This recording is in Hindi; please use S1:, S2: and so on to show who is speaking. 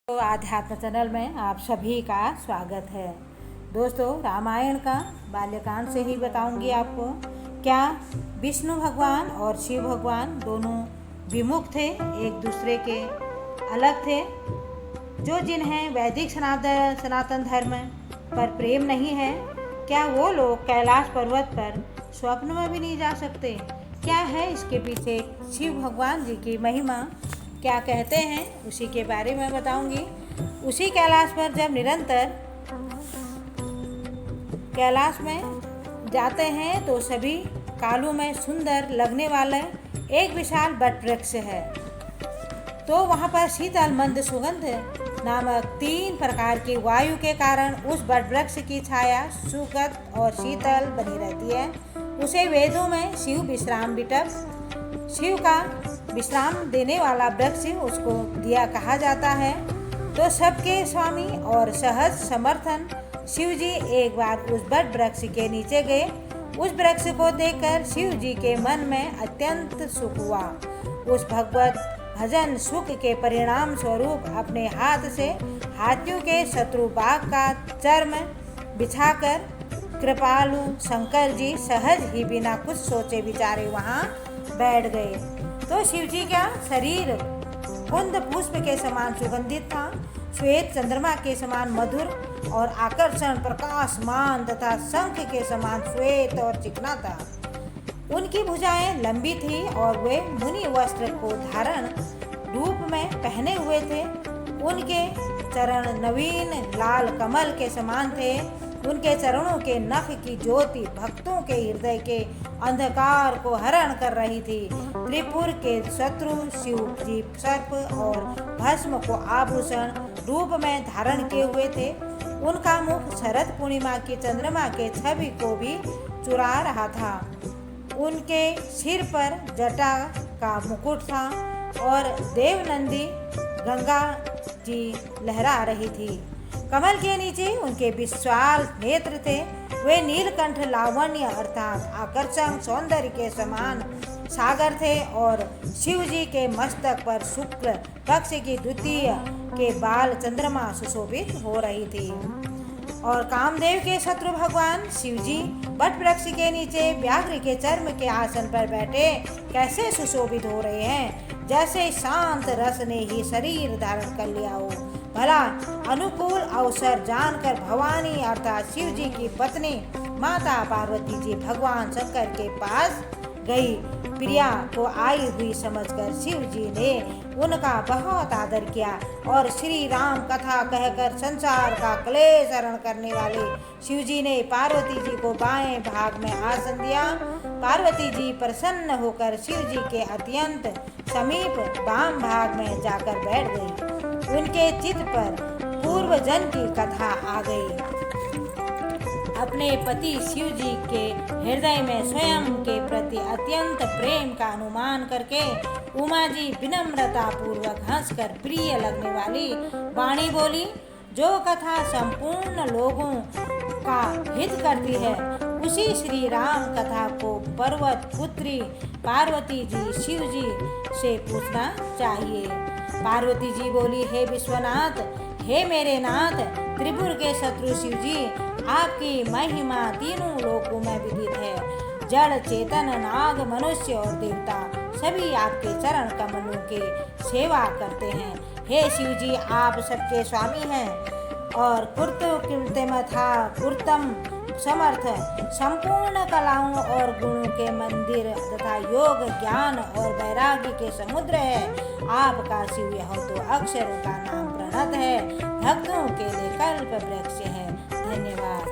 S1: तो आध्यात्म चैनल में आप सभी का स्वागत है। दोस्तों, रामायण का बाल्यकांड से ही बताऊंगी आपको। क्या विष्णु भगवान और शिव भगवान दोनों विमुख थे, एक दूसरे के अलग थे। जो जिन्हें वैदिक सनातन धर्म पर प्रेम नहीं है, क्या वो लोग कैलाश पर्वत पर स्वप्न में भी नहीं जा सकते? क्या है इसके पीछे शिव भगवान जी की महिमा, क्या कहते हैं, उसी के बारे में बताऊंगी। उसी कैलाश पर जब निरंतर कैलाश में जाते हैं तो सभी कालों में सुंदर लगने वाला एक विशाल वट वृक्ष है। तो वहाँ पर शीतल मंद सुगंध नामक 3 प्रकार की वायु के कारण उस वट वृक्ष की छाया सुखद और शीतल बनी रहती है। उसे वेदों में शिव विश्राम बिटप, शिव का विश्राम देने वाला वृक्ष उसको दिया कहा जाता है। तो सबके स्वामी और सहज समर्थन शिव जी एक बार उस वट वृक्ष के नीचे गए। उस वृक्ष को देखकर शिव जी के मन में अत्यंत सुख हुआ। उस भगवत भजन सुख के परिणाम स्वरूप अपने हाथ से हाथियों के शत्रु बाघ का चर्म बिछाकर कृपालु शंकर जी सहज ही बिना कुछ सोचे विचारे वहाँ बैठ गए। तो शिव जी का शरीर कुंद पुष्प के समान सुगंधित था, श्वेत चंद्रमा के समान मधुर और आकर्षण प्रकाशमान तथा शंख के समान श्वेत और चिकना था। उनकी भुजाएं लंबी थी और वे मुनि वस्त्र को धारण रूप में पहने हुए थे। उनके चरण नवीन लाल कमल के समान थे। उनके चरणों के नख की ज्योति भक्तों के हृदय के अंधकार को हरण कर रही थी। त्रिपुर के शत्रु शिव जी सर्प और भस्म को आभूषण रूप में धारण किए हुए थे। उनका मुख शरद पूर्णिमा की चंद्रमा के छवि को भी चुरा रहा था। उनके सिर पर जटा का मुकुट था और देवनंदी गंगा जी लहरा रही थी। कमल के नीचे उनके विशाल नेत्र थे। वे नीलकंठ लावण्य अर्थात आकर्षक सौंदर्य के समान सागर थे और शिव जी के मस्तक पर शुक्ल पक्ष की द्वितीय के बाल चंद्रमा सुशोभित हो रही थी। और कामदेव के शत्रु भगवान शिव जी वट वृक्ष के नीचे व्याघ्र के चर्म के आसन पर बैठे कैसे सुशोभित हो रहे हैं, जैसे शांत रस ने ही शरीर धारण कर लिया हो। भला अनुकूल अवसर जानकर भवानी अर्थात शिव जी की पत्नी माता पार्वती जी भगवान शंकर के पास गई। प्रिया को आई हुई समझकर शिव जी ने उनका बहुत आदर किया और श्री राम कथा कहकर संसार का क्लेश हरण करने वाले शिव जी ने पार्वती जी को बाएं भाग में आसन दिया। पार्वती जी प्रसन्न होकर शिव जी के अत्यंत समीप वाम भाग में जाकर बैठ गई। उनके चित्त पर पूर्व जन्म की कथा आ गई। अपने पति शिव जी के हृदय में स्वयं के प्रति अत्यंत प्रेम का अनुमान करके उमा जी विनम्रता पूर्वक हंसकर प्रिय लगने वाली वाणी बोली। जो कथा संपूर्ण लोगों का हित करती है, उसी श्री राम कथा को पर्वत पुत्री पार्वती जी शिव जी से पूछना चाहिए। पार्वती जी बोली, हे विश्वनाथ, हे मेरे नाथ, त्रिपुर के शत्रु शिव जी, आपकी महिमा तीनों लोकों में विदित है। जड़ चेतन नाग मनुष्य और देवता सभी आपके चरण कमलों के सेवा करते हैं। हे शिव जी, आप सबके स्वामी हैं और कुर्तम समर्थ संपूर्ण कलाओं और गुणों के मंदिर तथा योग ज्ञान और वैराग्य के समुद्र है। आपका शिव यह तो अक्षरों का नाम प्रणत है, भक्तों के लिए कल्प वृक्ष है। धन्यवाद।